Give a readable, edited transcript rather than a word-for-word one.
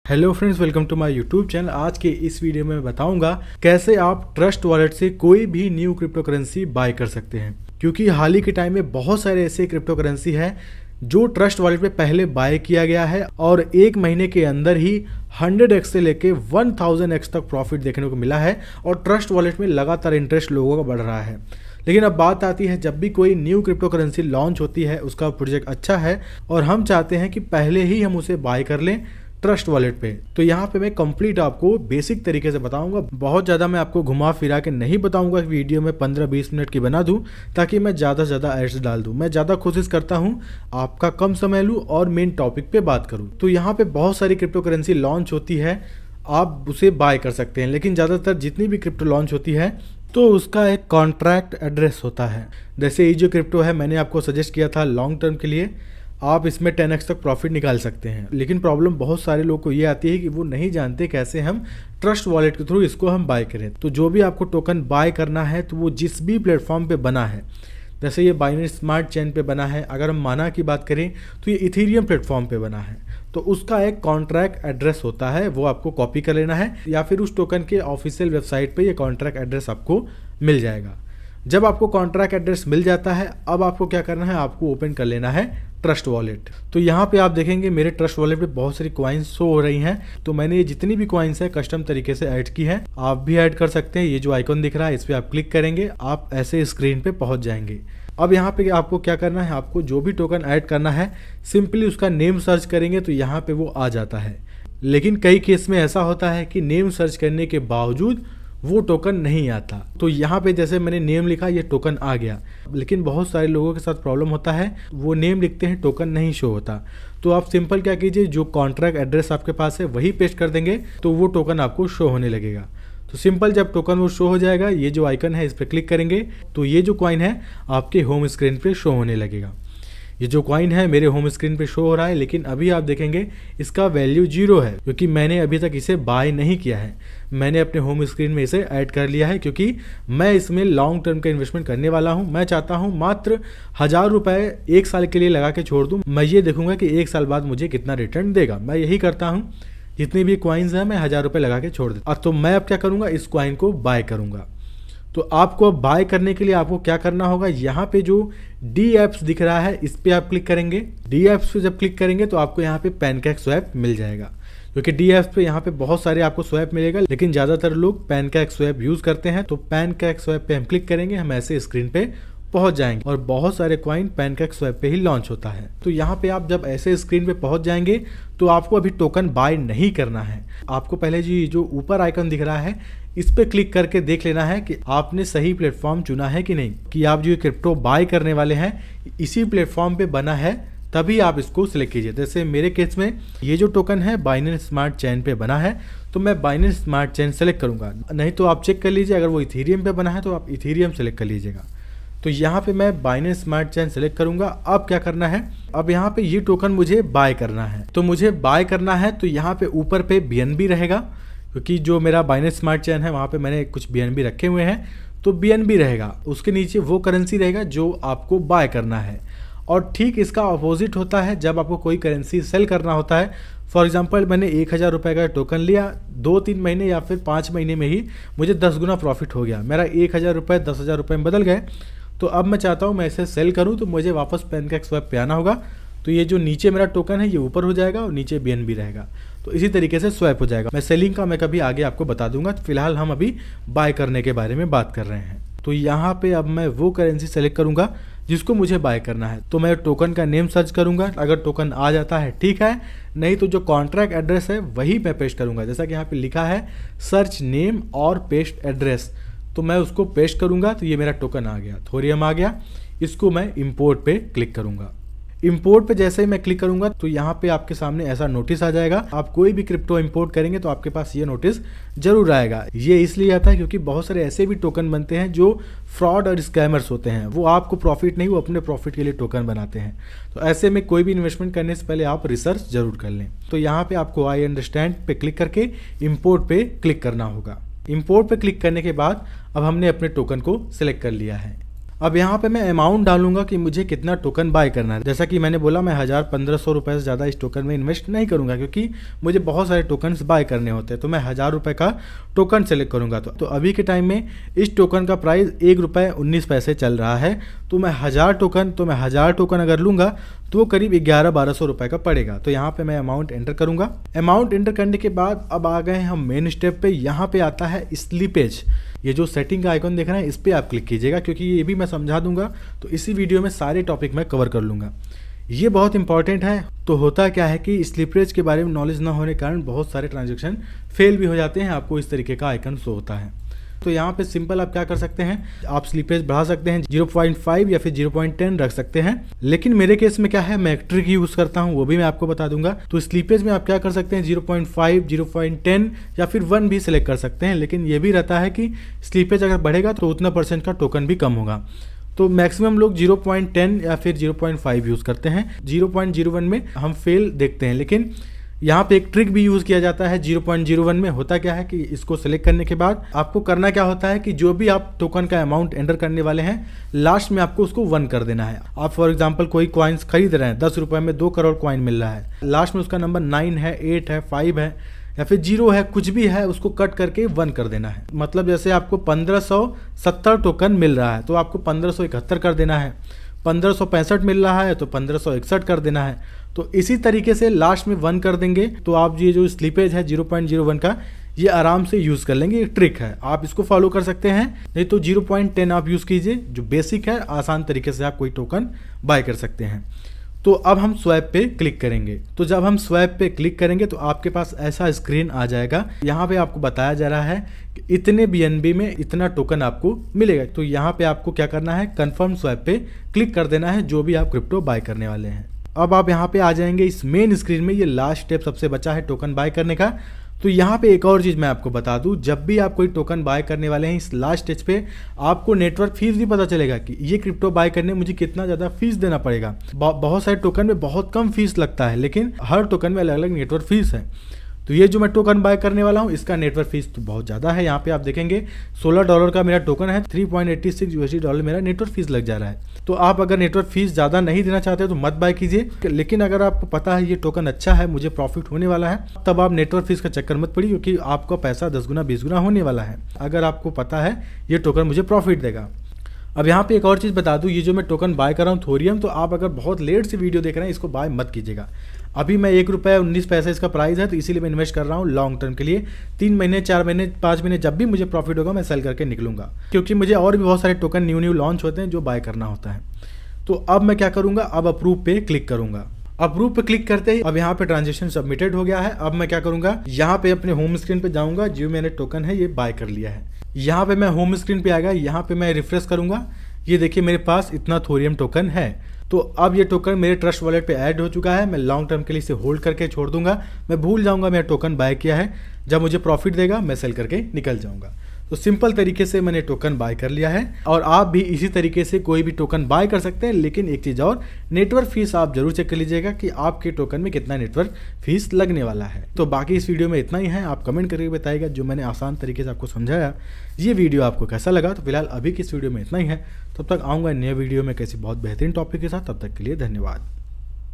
Hello friends, welcome to my YouTube channel. आज के इस वीडियो में मैं बताऊंगा कैसे आप ट्रस्ट वॉलेट से कोई भी न्यू क्रिप्टो करेंसी बाय कर सकते हैं। क्योंकि हाल ही के टाइम में बहुत सारे ऐसे क्रिप्टो करेंसी है जो ट्रस्ट वॉलेट पे पहले बाय किया गया है और एक महीने के अंदर ही 100x से लेके 1000x तक प्रॉफिट देखने को मिला है और ट्रस्ट वॉलेट में लगातार इंटरेस्ट लोगों का बढ़ रहा है। लेकिन अब बात आती है, जब भी कोई न्यू क्रिप्टो करेंसी लॉन्च होती है, उसका प्रोजेक्ट अच्छा है और हम चाहते हैं कि पहले ही हम उसे बाय कर लें ट्रस्ट वॉलेट पे। तो यहाँ पे मैं कंप्लीट आपको बेसिक तरीके से बताऊंगा। बहुत ज़्यादा मैं आपको घुमा फिरा के नहीं बताऊंगा कि वीडियो में 15-20 मिनट की बना दूं ताकि मैं ज़्यादा से ज़्यादा एड्स डाल दूं। मैं ज़्यादा कोशिश करता हूं आपका कम समय लूं और मेन टॉपिक पे बात करूं। तो यहाँ पे बहुत सारी क्रिप्टो करेंसी लॉन्च होती है, आप उसे बाय कर सकते हैं। लेकिन ज़्यादातर जितनी भी क्रिप्टो लॉन्च होती है तो उसका एक कॉन्ट्रैक्ट एड्रेस होता है। जैसे ये जो क्रिप्टो है, मैंने आपको सजेस्ट किया था लॉन्ग टर्म के लिए, आप इसमें 10x तक प्रॉफिट निकाल सकते हैं। लेकिन प्रॉब्लम बहुत सारे लोग को ये आती है कि वो नहीं जानते कैसे हम ट्रस्ट वॉलेट के थ्रू इसको हम बाय करें। तो जो भी आपको टोकन बाय करना है तो वो जिस भी प्लेटफॉर्म पे बना है, जैसे ये बाइनेंस स्मार्ट चेन पे बना है, अगर हम माना की बात करें तो ये इथेरियम प्लेटफॉर्म पे बना है, तो उसका एक कॉन्ट्रैक्ट एड्रेस होता है, वो आपको कॉपी कर लेना है या फिर उस टोकन के ऑफिशियल वेबसाइट पे ये कॉन्ट्रैक्ट एड्रेस आपको मिल जाएगा। जब आपको कॉन्ट्रैक्ट एड्रेस मिल जाता है, अब आपको क्या करना है, आपको ओपन कर लेना है ट्रस्ट वॉलेट। तो यहाँ पे आप देखेंगे मेरे ट्रस्ट वॉलेट पे बहुत सारी कॉइन्स शो हो रही हैं। तो मैंने ये जितनी भी कॉइन्स है कस्टम तरीके से ऐड की है, आप भी ऐड कर सकते हैं। ये जो आइकॉन दिख रहा है इस पर आप क्लिक करेंगे, आप ऐसे स्क्रीन पे पहुंच जाएंगे। अब यहाँ पे आपको क्या करना है, आपको जो भी टोकन ऐड करना है सिंपली उसका नेम सर्च करेंगे तो यहाँ पे वो आ जाता है। लेकिन कई केस में ऐसा होता है कि नेम सर्च करने के बावजूद वो टोकन नहीं आता। तो यहाँ पे जैसे मैंने नेम लिखा, ये टोकन आ गया। लेकिन बहुत सारे लोगों के साथ प्रॉब्लम होता है, वो नेम लिखते हैं, टोकन नहीं शो होता। तो आप सिंपल क्या कीजिए, जो कॉन्ट्रैक्ट एड्रेस आपके पास है वही पेस्ट कर देंगे तो वो टोकन आपको शो होने लगेगा। तो सिंपल जब टोकन वो शो हो जाएगा, ये जो आइकन है इस पर क्लिक करेंगे तो ये जो कॉइन है आपके होम स्क्रीन पे शो होने लगेगा। ये जो कॉइन है मेरे होम स्क्रीन पे शो हो रहा है, लेकिन अभी आप देखेंगे इसका वैल्यू 0 है क्योंकि मैंने अभी तक इसे बाय नहीं किया है। मैंने अपने होम स्क्रीन में इसे ऐड कर लिया है क्योंकि मैं इसमें लॉन्ग टर्म का इन्वेस्टमेंट करने वाला हूं। मैं चाहता हूं मात्र 1000 रुपये 1 साल के लिए लगा के छोड़ दूं। मैं ये देखूंगा कि 1 साल बाद मुझे कितना रिटर्न देगा। मैं यही करता हूँ, जितनी भी कॉइन्स हैं मैं 1000 रुपये लगा के छोड़ देता। तो मैं अब क्या करूँगा, इस कॉइन को बाय करूँगा। तो आपको अब बाय करने के लिए आपको क्या करना होगा, यहाँ पे जो डी एप्स दिख रहा है इस पे आप क्लिक करेंगे। डी एप्स पे जब क्लिक करेंगे तो आपको यहाँ पे पैनकेक स्वैप मिल जाएगा, क्योंकि डी एप्स पे यहाँ पे बहुत सारे आपको स्वैप मिलेगा, लेकिन ज़्यादातर लोग पैनकेक स्वैप यूज़ करते हैं। तो पैनकेक स्वैप पे हम क्लिक करेंगे, हम ऐसे स्क्रीन पे पहुंच जाएंगे और बहुत सारे कॉइन पैनकेक स्वैप पे ही लॉन्च होता है। तो यहाँ पे आप जब ऐसे स्क्रीन पे पहुंच जाएंगे तो आपको अभी टोकन बाय नहीं करना है। आपको पहले जी जो ऊपर आइकन दिख रहा है इस पे क्लिक करके देख लेना है कि आपने सही प्लेटफॉर्म चुना है कि नहीं, कि आप जो क्रिप्टो बाय करने वाले हैं इसी प्लेटफॉर्म पे बना है, तभी आप इसको सिलेक्ट कीजिए। जैसे मेरे केस में ये जो टोकन है बाइनेंस स्मार्ट चेन पे बना है, तो मैं बाइनेंस स्मार्ट चेन सेलेक्ट करूंगा। नहीं तो आप चेक कर लीजिए, अगर वो इथेरियम पे बना है तो आप इथेरियम सेलेक्ट कर लीजिएगा। तो यहाँ पे मैं बाइनेंस स्मार्ट चेन सेलेक्ट करूंगा। अब क्या करना है, अब यहाँ पे ये टोकन मुझे बाय करना है। तो मुझे बाय करना है तो यहाँ पे ऊपर पे BNB रहेगा, क्योंकि जो मेरा बाइनेंस स्मार्ट चेन है वहाँ पे मैंने कुछ BNB रखे हुए हैं, तो BNB रहेगा। उसके नीचे वो करेंसी रहेगा जो आपको बाय करना है। और ठीक इसका अपोजिट होता है जब आपको कोई करेंसी सेल करना होता है। फॉर एग्जांपल मैंने 1000 रुपये का टोकन लिया, 2-3 महीने या फिर 5 महीने में ही मुझे 10 गुना प्रॉफिट हो गया। मेरा 1000 रुपये 10,000 रुपये में बदल गए। तो अब मैं चाहता हूँ मैं इसे सेल करूँ, तो मुझे वापस पैनकेक स्वैप पे आना होगा। तो ये जो नीचे मेरा टोकन है ये ऊपर हो जाएगा और नीचे BNB रहेगा। तो इसी तरीके से स्वैप हो जाएगा। मैं सेलिंग का मैं कभी आगे आपको बता दूंगा। फिलहाल हम अभी बाय करने के बारे में बात कर रहे हैं। तो यहाँ पे अब मैं वो करेंसी सेलेक्ट करूंगा जिसको मुझे बाय करना है। तो मैं टोकन का नेम सर्च करूंगा, अगर टोकन आ जाता है ठीक है, नहीं तो जो कॉन्ट्रैक्ट एड्रेस है वही मैं पेस्ट करूंगा। जैसा कि यहाँ पे लिखा है सर्च नेम और पेस्ट एड्रेस, तो मैं उसको पेस्ट करूंगा। तो ये मेरा टोकन आ गया, थोरियम आ गया। इसको मैं इंपोर्ट पे क्लिक करूंगा। इंपोर्ट पे जैसे ही मैं क्लिक करूंगा तो यहाँ पे आपके सामने ऐसा नोटिस आ जाएगा। आप कोई भी क्रिप्टो इंपोर्ट करेंगे तो आपके पास ये नोटिस जरूर आएगा। ये इसलिए आता है क्योंकि बहुत सारे ऐसे भी टोकन बनते हैं जो फ्रॉड और स्कैमर्स होते हैं। वो आपको प्रॉफिट नहीं, वो अपने प्रॉफिट के लिए टोकन बनाते हैं। तो ऐसे में कोई भी इन्वेस्टमेंट करने से पहले आप रिसर्च जरूर कर लें। तो यहाँ पे आपको आई अंडरस्टैंड पे क्लिक करके इंपोर्ट पे क्लिक करना होगा। इंपोर्ट पे क्लिक करने के बाद अब हमने अपने टोकन को सिलेक्ट कर लिया है। अब यहाँ पे मैं अमाउंट डालूंगा कि मुझे कितना टोकन बाय करना है। जैसा कि मैंने बोला, मैं 1000-1500 रुपये से ज़्यादा इस टोकन में इन्वेस्ट नहीं करूँगा, क्योंकि मुझे बहुत सारे टोकन्स बाय करने होते हैं। तो मैं 1000 रुपये का टोकन सेलेक्ट करूँगा। तो अभी के टाइम में इस टोकन का प्राइस ₹1.19 चल रहा है। तो मैं 1000 टोकन अगर लूँगा तो वो करीब 1100-1200 रुपये का पड़ेगा। तो यहाँ पे मैं अमाउंट एंटर करूँगा। अमाउंट एंटर करने के बाद अब आ गए हम मेन स्टेप पे। यहाँ पे आता है स्लीपेज। ये जो सेटिंग का आइकन देख रहे हैं, इस पर आप क्लिक कीजिएगा, क्योंकि ये भी मैं समझा दूंगा। तो इसी वीडियो में सारे टॉपिक मैं कवर कर लूँगा। ये बहुत इंपॉर्टेंट है। तो होता क्या है कि स्लीपरेज के बारे में नॉलेज ना होने के कारण बहुत सारे ट्रांजेक्शन फेल भी हो जाते हैं। आपको इस तरीके का आइकन शो होता है। तो यहाँ पे सिंपल आप क्या कर सकते हैं, आप स्लीपेज बढ़ा सकते हैं, 0.5 या फिर 0.10 रख सकते हैं। लेकिन मेरे केस में क्या है, मैं एक ट्रिक यूज़ करता हूँ, वो भी मैं आपको बता दूंगा। तो स्लीपेज में आप क्या कर सकते हैं, 0.5, 0.10 या फिर 1 भी सिलेक्ट कर सकते हैं। लेकिन ये भी रहता है कि स्लीपेज अगर बढ़ेगा तो उतना % का टोकन भी कम होगा। तो मैक्सिमम लोग 0.10 या फिर 0.5 यूज़ करते हैं। 0.01 में हम फेल देखते हैं। लेकिन यहाँ पे एक ट्रिक भी यूज़ किया जाता है 0.01 में। होता क्या है कि इसको सेलेक्ट करने के बाद आपको करना क्या होता है कि जो भी आप टोकन का अमाउंट एंटर करने वाले हैं, लास्ट में आपको उसको 1 कर देना है। आप फॉर एग्जांपल कोई कॉइन्स खरीद रहे हैं, 10 रुपये में 2 करोड़ कॉइन मिल रहा है, लास्ट में उसका नंबर 9 है, 8 है, 5 है या फिर 0 है, कुछ भी है, उसको कट करके 1 कर देना है। मतलब जैसे आपको 1570 टोकन मिल रहा है तो आपको 1571 कर देना है। 1565 मिल रहा है तो 1561 कर देना है। तो इसी तरीके से लास्ट में 1 कर देंगे तो आप ये जो स्लीपेज है 0.01 का, ये आराम से यूज़ कर लेंगे। ये ट्रिक है, आप इसको फॉलो कर सकते हैं। नहीं तो 0.10 आप यूज़ कीजिए, जो बेसिक है। आसान तरीके से आप कोई टोकन बाय कर सकते हैं। तो अब हम स्वैप पे क्लिक करेंगे। तो जब हम स्वैप पे क्लिक करेंगे तो आपके पास ऐसा स्क्रीन आ जाएगा। यहाँ पे आपको बताया जा रहा है कि इतने BNB में इतना टोकन आपको मिलेगा। तो यहाँ पे आपको क्या करना है, कन्फर्म स्वैप पे क्लिक कर देना है, जो भी आप क्रिप्टो बाय करने वाले हैं। अब आप यहाँ पे आ जाएंगे इस मेन स्क्रीन में। ये लास्ट स्टेप सबसे बचा है टोकन बाय करने का। तो यहाँ पे एक और चीज़ मैं आपको बता दूँ, जब भी आप कोई टोकन बाय करने वाले हैं, इस लास्ट स्टेज पे आपको नेटवर्क फीस भी पता चलेगा कि ये क्रिप्टो बाय करने में मुझे कितना ज़्यादा फीस देना पड़ेगा। बहुत सारे टोकन में बहुत कम फीस लगता है, लेकिन हर टोकन में अलग अलग नेटवर्क फीस है। तो ये जो मैं टोकन बाय करने वाला हूँ, इसका नेटवर्क फीस तो बहुत ज़्यादा है। यहाँ पे आप देखेंगे $16 का मेरा टोकन है, $3.86 मेरा नेटवर्क फीस लग जा रहा है। तो आप अगर नेटवर्क फीस ज़्यादा नहीं देना चाहते तो मत बाय कीजिए। लेकिन अगर आपको पता है ये टोकन अच्छा है, मुझे प्रॉफिट होने वाला है, तब आप नेटवर्क फीस का चक्कर मत पड़िए, क्योंकि आपका पैसा 10 गुना 20 गुना होने वाला है अगर आपको पता है ये टोकन मुझे प्रॉफिट देगा। अब यहाँ पे एक और चीज़ बता दूँ, ये जो मैं टोकन बाय कर रहा हूँ थोरियम, तो आप अगर बहुत लेट से वीडियो देख रहे हैं, इसको बाय मत कीजिएगा। अभी मैं ₹1.19 इसका प्राइस है, तो इसीलिए मैं इन्वेस्ट कर रहा हूँ लॉन्ग टर्म के लिए। 3 महीने, 4 महीने, 5 महीने, जब भी मुझे प्रॉफिट होगा मैं सेल करके निकलूंगा, क्योंकि मुझे और भी बहुत सारे टोकन न्यू लॉन्च होते हैं जो बाय करना होता है। तो अब मैं क्या करूँगा, अब अप्रूव पे क्लिक करूँगा। अप्रूव पे क्लिक करते ही अब यहाँ पे ट्रांजेक्शन सबमिटेड हो गया है। अब मैं क्या करूँगा, यहाँ पे अपने होम स्क्रीन पे जाऊँगा, जो मैंने टोकन है ये बाय कर लिया है। यहाँ पे मैं होम स्क्रीन पे आ गया, यहाँ पे मैं रिफ्रेश करूँगा। ये देखिए मेरे पास इतना थोरियम टोकन है। तो अब ये टोकन मेरे ट्रस्ट वॉलेट पे ऐड हो चुका है। मैं लॉन्ग टर्म के लिए इसे होल्ड करके छोड़ दूंगा। मैं भूल जाऊंगा मेरा टोकन बाय किया है। जब मुझे प्रॉफिट देगा मैं सेल करके निकल जाऊंगा। तो सिंपल तरीके से मैंने टोकन बाय कर लिया है, और आप भी इसी तरीके से कोई भी टोकन बाय कर सकते हैं। लेकिन एक चीज़ और, नेटवर्क फीस आप जरूर चेक कर लीजिएगा कि आपके टोकन में कितना नेटवर्क फीस लगने वाला है। तो बाकी इस वीडियो में इतना ही है। आप कमेंट करके बताइएगा जो मैंने आसान तरीके से आपको समझाया, ये वीडियो आपको कैसा लगा। तो फिलहाल अभी की इस वीडियो में इतना ही है। तब तक आऊँगा नए वीडियो में किसी बहुत बेहतरीन टॉपिक के साथ। तब तक के लिए धन्यवाद।